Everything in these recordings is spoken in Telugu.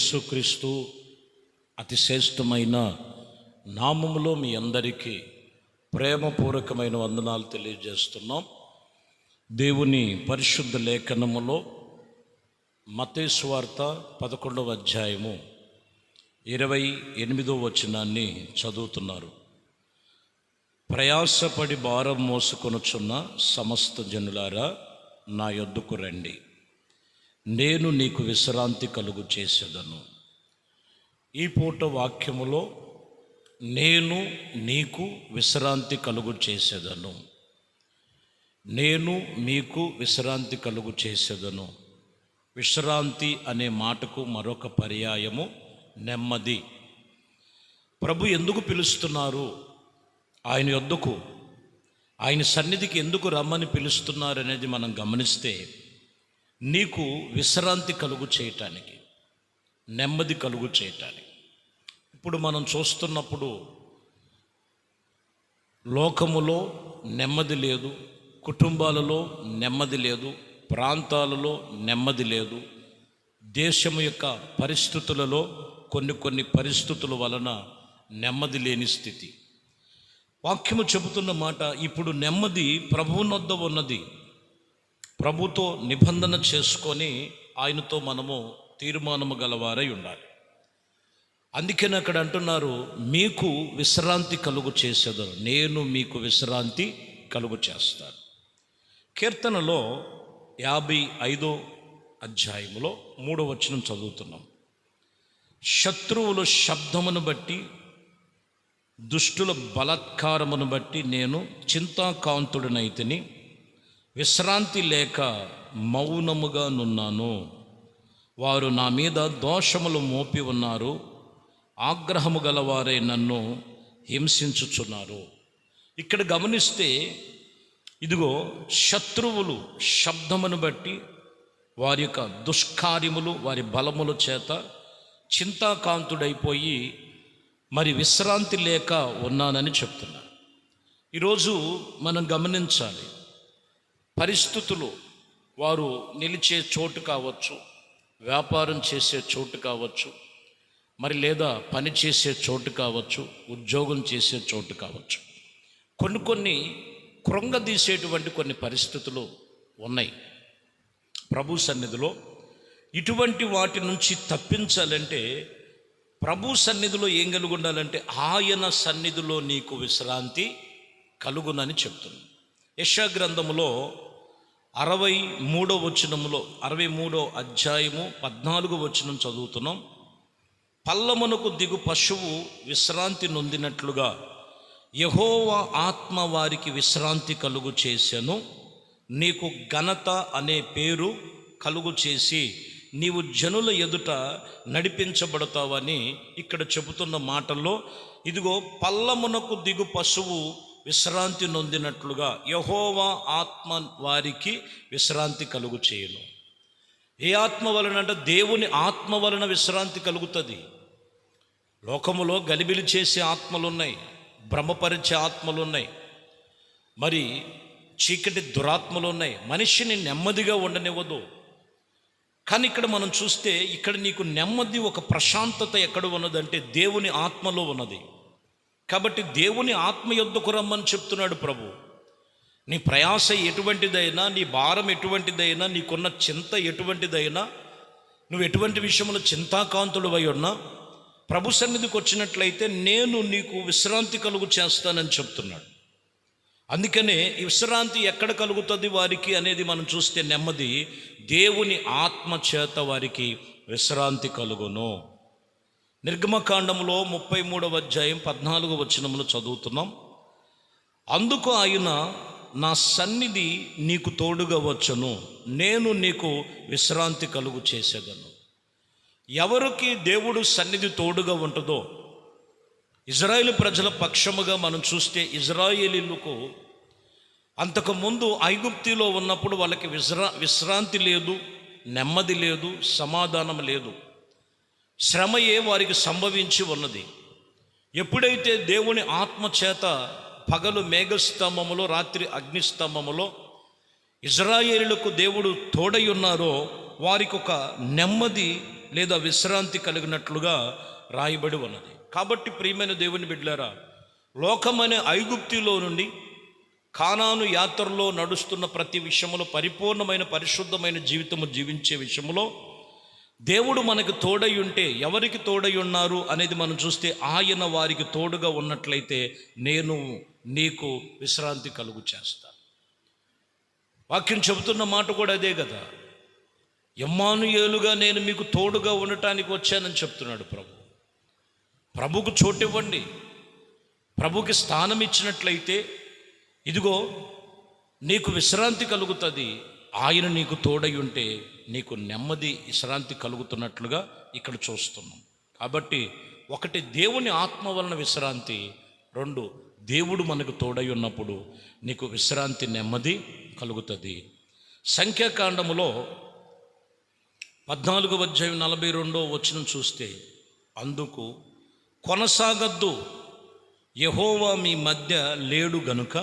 యేసుక్రీస్తు అతి శ్రేష్టమైన నామములో మీ అందరికీ ప్రేమపూర్వకమైన వందనాలు తెలియజేస్తున్నాం. దేవుని పరిశుద్ధ లేఖనములో మత్తయి సువార్త 11వ అధ్యాయము 28వ వచనాన్ని చదువుతున్నారు. ప్రయాసపడి భారం మోసుకొనుచున్న సమస్త జనులారా నా యొద్దకు రండి, నేను నీకు విశ్రాంతి కలుగు చేసేదను. ఈ పూట వాక్యములో నేను నీకు విశ్రాంతి కలుగు చేసేదను, నేను మీకు విశ్రాంతి కలుగు చేసేదను. విశ్రాంతి అనే మాటకు మరొక పర్యాయము నెమ్మది. ప్రభు ఎందుకు పిలుస్తున్నారు, ఆయన యొద్దకు, ఆయన సన్నిధికి ఎందుకు రమ్మని పిలుస్తున్నారు అనేది మనం గమనిస్తే, నీకు విశ్రాంతి కలుగు చేయటానికి, నెమ్మది కలుగు చేయటానికి. ఇప్పుడు మనం చూస్తున్నప్పుడు లోకములో నెమ్మది లేదు, కుటుంబాలలో నెమ్మది లేదు, ప్రాంతాలలో నెమ్మది లేదు, దేశం యొక్క పరిస్థితులలో కొన్ని పరిస్థితుల వలన నెమ్మది లేని స్థితి. వాక్యము చెబుతున్న మాట, ఇప్పుడు నెమ్మది ప్రభువునొద్ద ఉన్నది. ప్రభుతో నిబంధన చేసుకొని ఆయనతో మనము తీర్మానము గలవారై ఉండాలి. అందుకని అక్కడ అంటున్నారు, మీకు విశ్రాంతి కలుగు చేసేదను, నేను మీకు విశ్రాంతి కలుగు చేస్తాను. కీర్తనలో 55వ అధ్యాయములో 3వ వచనం చదువుతున్నాం. శత్రువుల శబ్దమును బట్టి, దుష్టుల బలాత్కారమును బట్టి నేను చింతాకాంతుడినైతిని, విశ్రాంతి లేక మౌనముగా నున్నాను. వారు నా మీద దోషములు మోపి ఉన్నారు, ఆగ్రహము గలవారై నన్ను హింసించుచున్నారు. ఇక్కడ గమనిస్తే, ఇదిగో శత్రువులు శబ్దమును బట్టి, వారి యొక్క దుష్కార్యములు, వారి బలముల చేత చింతాకాంతుడైపోయి మరి విశ్రాంతి లేక ఉన్నానని చెప్తున్నారు. ఈరోజు మనం గమనించాలి, పరిస్థితులు వారు నిలిచే చోటు కావచ్చు, వ్యాపారం చేసే చోటు కావచ్చు, మరి లేదా పని చేసే చోటు కావచ్చు, ఉద్యోగం చేసే చోటు కావచ్చు, కొన్ని కృంగదీసేటువంటి కొన్ని పరిస్థితులు ఉన్నాయి. ప్రభు సన్నిధిలో ఇటువంటి వాటి నుంచి తప్పించాలంటే, ప్రభు సన్నిధిలో ఏం కలిగి ఉండాలంటే, ఆయన సన్నిధిలో నీకు విశ్రాంతి కలుగునని చెప్తుంది. యెషయా గ్రంథములో 63వ వచనములో 63వ అధ్యాయము 14వ వచనం చదువుతున్నాం. పల్లమునకు దిగు పశువు విశ్రాంతి నొందినట్లుగా యెహోవా ఆత్మ వారికి విశ్రాంతి కలుగు చేసెను, నీకు ఘనత అనే పేరు కలుగు చేసి నీవు జనుల ఎదుట నడిపించబడతావని ఇక్కడ చెబుతున్న మాటల్లో, ఇదిగో పల్లమునకు దిగు పశువు విశ్రాంతి నొందినట్లుగా యెహోవా ఆత్మ వారికి విశ్రాంతి కలుగు చేయును. ఏ ఆత్మ వలన అంటే, దేవుని ఆత్మ వలన విశ్రాంతి కలుగుతుంది. లోకములో గలిబిలి చేసే ఆత్మలు ఉన్నాయి, భ్రమపరిచే ఆత్మలు ఉన్నాయి, మరి చీకటి దురాత్మలు ఉన్నాయి, మనిషిని నెమ్మదిగా ఉండనివ్వదు. కానీ ఇక్కడ మనం చూస్తే, ఇక్కడ నీకు నెమ్మది, ఒక ప్రశాంతత ఎక్కడ ఉన్నదంటే దేవుని ఆత్మలో ఉన్నది. కాబట్టి దేవుని ఆత్మ యొద్దకు రమ్మని చెప్తున్నాడు ప్రభు. నీ ప్రయాస ఎటువంటిదైనా, నీ భారం ఎటువంటిదైనా, నీకున్న చింత ఎటువంటిదైనా, నువ్వు ఎటువంటి విషయంలో చింతాకాంతుడు అయి ఉన్నా, ప్రభు సన్నిధికి వచ్చినట్లయితే నేను నీకు విశ్రాంతి కలుగు చేస్తానని చెప్తున్నాడు. అందుకనే ఈ విశ్రాంతి ఎక్కడ కలుగుతుంది వారికి అనేది మనం చూస్తే, నెమ్మది దేవుని ఆత్మ చేత వారికి విశ్రాంతి కలుగును. నిర్గమకాండంలో 33వ అధ్యాయం 14వ వచనములు చదువుతున్నాం. అందుకు ఆయన, నా సన్నిధి నీకు తోడుగా వచ్చును, నేను నీకు విశ్రాంతి కలుగు చేసేదను. ఎవరికి దేవుడు సన్నిధి తోడుగా ఉంటుందో, ఇజ్రాయేలు ప్రజల పక్షముగా మనం చూస్తే, ఇజ్రాయేలీలకు అంతకుముందు ఐగుప్తిలో ఉన్నప్పుడు వాళ్ళకి విశ్రాంతి లేదు, నెమ్మది లేదు, సమాధానం లేదు, శ్రమయే వారికి సంభవించి ఉన్నది. ఎప్పుడైతే దేవుని ఆత్మ చేత పగలు మేఘస్తంభములో, రాత్రి అగ్నిస్తంభములో ఇజ్రాయేలులకు దేవుడు తోడై ఉన్నారో, వారికి ఒక నెమ్మది లేదా విశ్రాంతి కలిగినట్లుగా రాయబడి ఉన్నది. కాబట్టి ప్రియమైన దేవుని బిడ్డలారా, లోకమనే ఐగుప్తిలో నుండి కానాను యాత్రలో నడుస్తున్న ప్రతి విషయంలో పరిపూర్ణమైన పరిశుద్ధమైన జీవితము జీవించే విషయంలో దేవుడు మనకు తోడై ఉంటే, ఎవరికి తోడై ఉన్నారు అనేది మనం చూస్తే, ఆయన వారికి తోడుగా ఉన్నట్లయితే నేను నీకు విశ్రాంతి కలుగు చేస్తాను. వాక్యం చెబుతున్న మాట కూడా అదే కదా. ఇమ్మానుయేలుగా నేను మీకు తోడుగా ఉండటానికి వచ్చానని చెప్తున్నాడు ప్రభు. ప్రభుకు చోటివ్వండి, ప్రభుకి స్థానం ఇచ్చినట్లయితే ఇదిగో నీకు విశ్రాంతి కలుగుతుంది. ఆయన నీకు తోడై ఉంటే నీకు నెమ్మది విశ్రాంతి కలుగుతున్నట్లుగా ఇక్కడ చూస్తున్నాం. కాబట్టి ఒకటి, దేవుని ఆత్మ వలన విశ్రాంతి. రెండు, దేవుడు మనకు తోడై ఉన్నప్పుడు నీకు విశ్రాంతి నెమ్మది కలుగుతుంది. సంఖ్యాకాండములో 14:42 చూస్తే, అందుకు కొనసాగద్దు, యెహోవా మీ మధ్య లేడు గనుక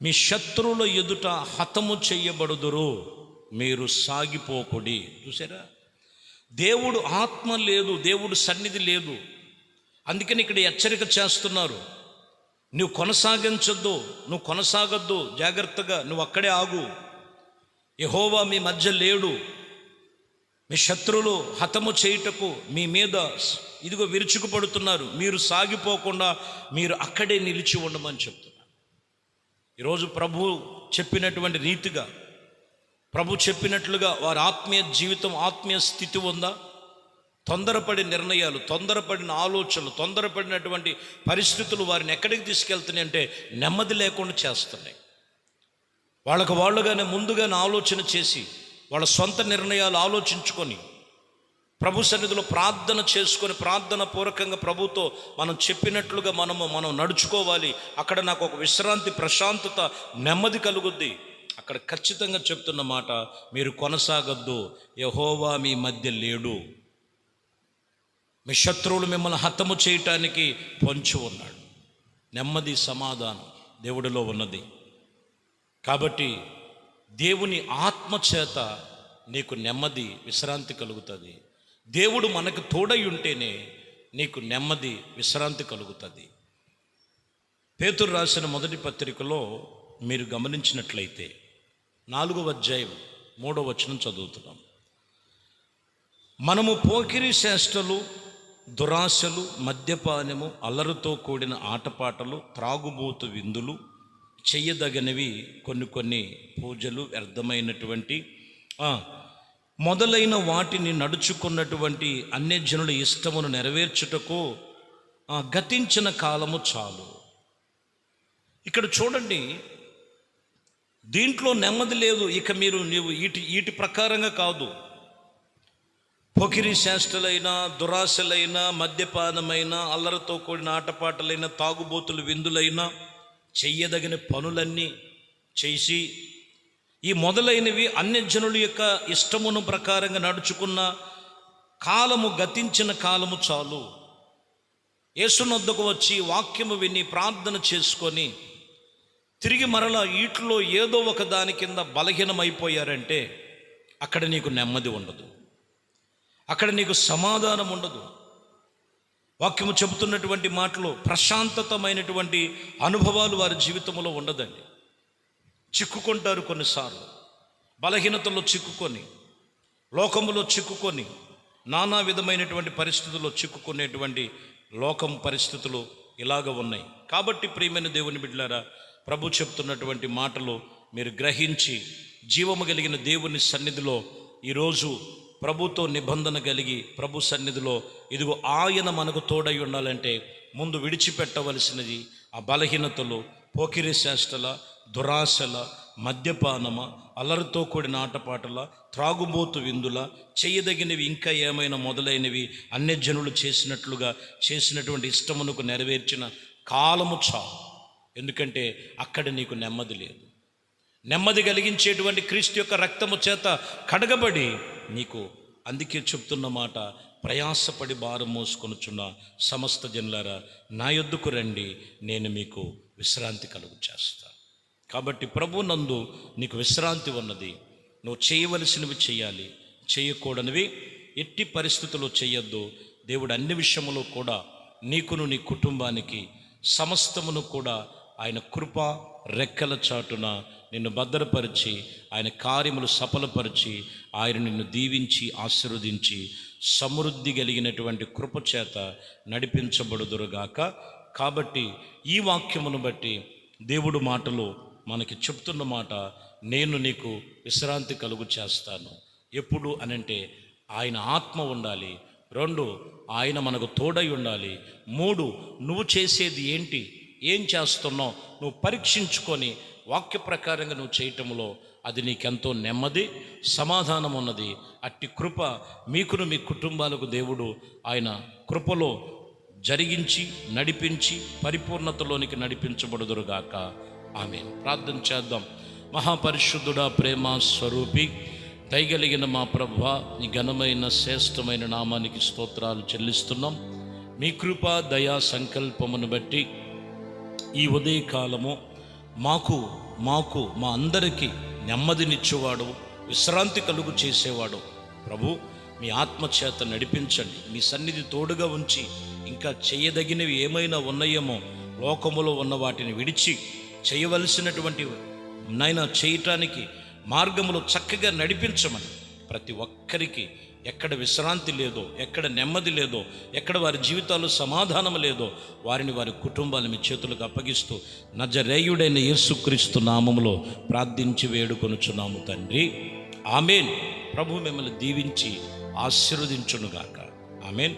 మీ శత్రువుల ఎదుట హతము చెయ్యబడుదురు, మీరు సాగిపోకుడి. చూసారా, దేవుడు ఆత్మ లేదు, దేవుడు సన్నిధి లేదు. అందుకని ఇక్కడ హెచ్చరిక చేస్తున్నారు, నువ్వు కొనసాగించొద్దు, నువ్వు కొనసాగద్దు, జాగ్రత్తగా నువ్వు అక్కడే ఆగు. యెహోవా మీ మధ్య లేడు, మీ శత్రువులు హతము చేయుటకు మీ మీద ఇదిగో విరుచుకుపడుతున్నారు, మీరు సాగిపోకుండా మీరు అక్కడే నిలిచి ఉండమని చెప్తున్నారు. ఈరోజు ప్రభు చెప్పినటువంటి రీతిగా, ప్రభు చెప్పినట్లుగా వారి ఆత్మీయ జీవితం, ఆత్మీయ స్థితి ఉందా? తొందరపడి నిర్ణయాలు, తొందరపడిన ఆలోచనలు, తొందరపడినటువంటి పరిస్థితులు వారిని ఎక్కడికి తీసుకెళ్తున్నాయి అంటే నెమ్మది లేకుండా చేస్తున్నాయి. వాళ్ళుగానే ముందుగానే ఆలోచన చేసి వాళ్ళ సొంత నిర్ణయాలు ఆలోచించుకొని ప్రభు సన్నిధిలో ప్రార్థన చేసుకొని, ప్రార్థన పూర్వకంగా ప్రభుతో మనం చెప్పినట్లుగా మనం నడుచుకోవాలి. అక్కడ నాకు ఒక విశ్రాంతి, ప్రశాంతత, నెమ్మది కలుగుద్ది. అక్కడ ఖచ్చితంగా చెప్తున్న మాట, మీరు కొనసాగద్దు, యెహోవా మీ మధ్య లేడు, మీ శత్రువులు మిమ్మల్ని హతము చేయటానికి పొంచి ఉన్నాడు. నెమ్మది, సమాధానం దేవుడిలో ఉన్నది. కాబట్టి దేవుని ఆత్మ చేత నీకు నెమ్మది, విశ్రాంతి కలుగుతుంది. దేవుడు మనకు తోడై ఉంటేనే నీకు నెమ్మది, విశ్రాంతి కలుగుతుంది. పేతురు రాసిన మొదటి పత్రికలో మీరు గమనించినట్లయితే 4:3 చదువుతున్నాం. మనము పోకిరి చేష్టలు, దురాశలు, మద్యపానము, అల్లరితో కూడిన ఆటపాటలు, త్రాగుబోతు విందులు, చెయ్యదగినవి కొన్ని పూజలు, వ్యర్థమైనటువంటి మొదలైన వాటిని నడుచుకున్నటువంటి అన్యజనుల ఇష్టమును నెరవేర్చుటకు గతించిన కాలము చాలు. ఇక్కడ చూడండి, దీంట్లో నెమ్మది లేదు. ఇక నీవు వీటి ప్రకారంగా కాదు, పొకిరి చేష్టలైనా, దురాశలైనా, మద్యపానమైనా, అల్లరితో కూడిన ఆటపాటలైనా, తాగుబోతులు విందులైనా, చెయ్యదగిన పనులన్నీ చేసి ఈ మొదలైనవి అన్యజనుల యొక్క ఇష్టమును ప్రకారంగా నడుచుకున్న కాలము, గతించిన కాలము చాలు. యేసునొద్దకు వచ్చి వాక్యము విని ప్రార్థన చేసుకొని తిరిగి మరలా వీటిలో ఏదో ఒక దాని కింద బలహీనమైపోయారంటే అక్కడ నీకు నెమ్మది ఉండదు, అక్కడ నీకు సమాధానం ఉండదు. వాక్యము చెబుతున్నటువంటి మాటలు ప్రశాంతతమైనటువంటి అనుభవాలు వారి జీవితంలో ఉండదండి. చిక్కుకుంటారు కొన్నిసార్లు, బలహీనతలో చిక్కుకొని, లోకములో చిక్కుకొని, నానా విధమైనటువంటి పరిస్థితుల్లో చిక్కుకునేటువంటి లోకం పరిస్థితులు ఇలాగ ఉన్నాయి. కాబట్టి ప్రియమైన దేవుని బిడ్డలారా, ప్రభు చెప్తున్నటువంటి మాటలు మీరు గ్రహించి జీవము కలిగిన దేవుని సన్నిధిలో ఈరోజు ప్రభుతో నిబంధన కలిగి ప్రభు సన్నిధిలో ఇదిగో ఆయన మనకు తోడై ఉండాలంటే ముందు విడిచిపెట్టవలసినది ఆ బలహీనతలు, పోకిరి చేష్టల, దురాశల, మద్యపానమ, అల్లరితో కూడిన ఆటపాటల, త్రాగుబోతు విందుల, చేయదగినవి ఇంకా ఏమైనా మొదలైనవి అన్యజనులు చేసినటువంటి ఇష్టమునకు నెరవేర్చిన కాలము చాలు. ఎందుకంటే అక్కడ నీకు నెమ్మది లేదు. నెమ్మది కలిగించేటువంటి క్రీస్తు యొక్క రక్తము చేత కడగబడి నీకు, అందుకే చెప్తున్న మాట, ప్రయాసపడి భారం మోసుకొనుచున్న సమస్త జనులారా నా యొద్దకు రండి, నేను మీకు విశ్రాంతి కలుగు చేస్తాను. కాబట్టి ప్రభు నందు నీకు విశ్రాంతి ఉన్నది. నువ్వు చేయవలసినవి చేయాలి, చేయకూడనివి ఎట్టి పరిస్థితుల్లో చేయొద్దు. దేవుడు అన్ని విషయములో కూడా నీకును నీ కుటుంబానికి సమస్తమును కూడా ఆయన కృప రెక్కల చాటున నిన్ను భద్రపరిచి ఆయన కార్యములు సఫలపరిచి ఆయన నిన్ను దీవించి ఆశీర్వదించి సమృద్ధి కలిగినటువంటి కృప చేత నడిపించబడుదురుగాక. కాబట్టి ఈ వాక్యమును బట్టి దేవుడు మాటలు మనకి చెప్తున్న మాట, నేను నీకు విశ్రాంతి కలుగు చేస్తాను. ఎప్పుడు అనంటే ఆయన ఆత్మ ఉండాలి. 2, ఆయన మనకు తోడై ఉండాలి. 3, నువ్వు చేసేది ఏంటి, ఏం చేస్తున్నావు నువ్వు పరీక్షించుకొని వాక్య ప్రకారంగా నువ్వు చేయటంలో అది నీకెంతో నెమ్మది సమాధానం ఉన్నది. అట్టి కృప మీకును మీ కుటుంబాలకు దేవుడు ఆయన కృపలో జరిగించి నడిపించి పరిపూర్ణతలోనికి నడిపించబడుదురుగాక. ఆమేన్. ప్రార్థన చేద్దాం. మహాపరిశుద్ధుడా, ప్రేమ స్వరూపి, దయగలిగిన మా ప్రభువా, నీ ఘనమైన శ్రేష్టమైన నామానికి స్తోత్రాలు చెల్లిస్తున్నాం. మీ కృప దయా సంకల్పమును బట్టి ఈ ఉదయకాలము మాకు మా అందరికీ నెమ్మదినిచ్చేవాడు, విశ్రాంతి కలుగు చేసేవాడు ప్రభు, మీ ఆత్మచేత నడిపించండి. మీ సన్నిధి తోడుగా ఉంచి ఇంకా చేయదగినవి ఏమైనా ఉన్నాయేమో లోకములో ఉన్న వాటిని విడిచి చేయవలసినటువంటి నైనా చేయటానికి మార్గములో చక్కగా నడిపించమని, ప్రతి ఒక్కరికి ఎక్కడ విశ్రాంతి లేదో, ఎక్కడ నెమ్మది లేదో, ఎక్కడ వారి జీవితాల్లో సమాధానం లేదో వారిని వారి కుటుంబాలు మీ చేతులకు అప్పగిస్తూ నజరేయుడైన యేసుక్రీస్తు నామములో ప్రార్థించి వేడుకొనుచున్నాము తండ్రి. ఆమేన్. ప్రభు మిమ్మల్ని దీవించి ఆశీర్వదించునుగాక. ఆమేన్.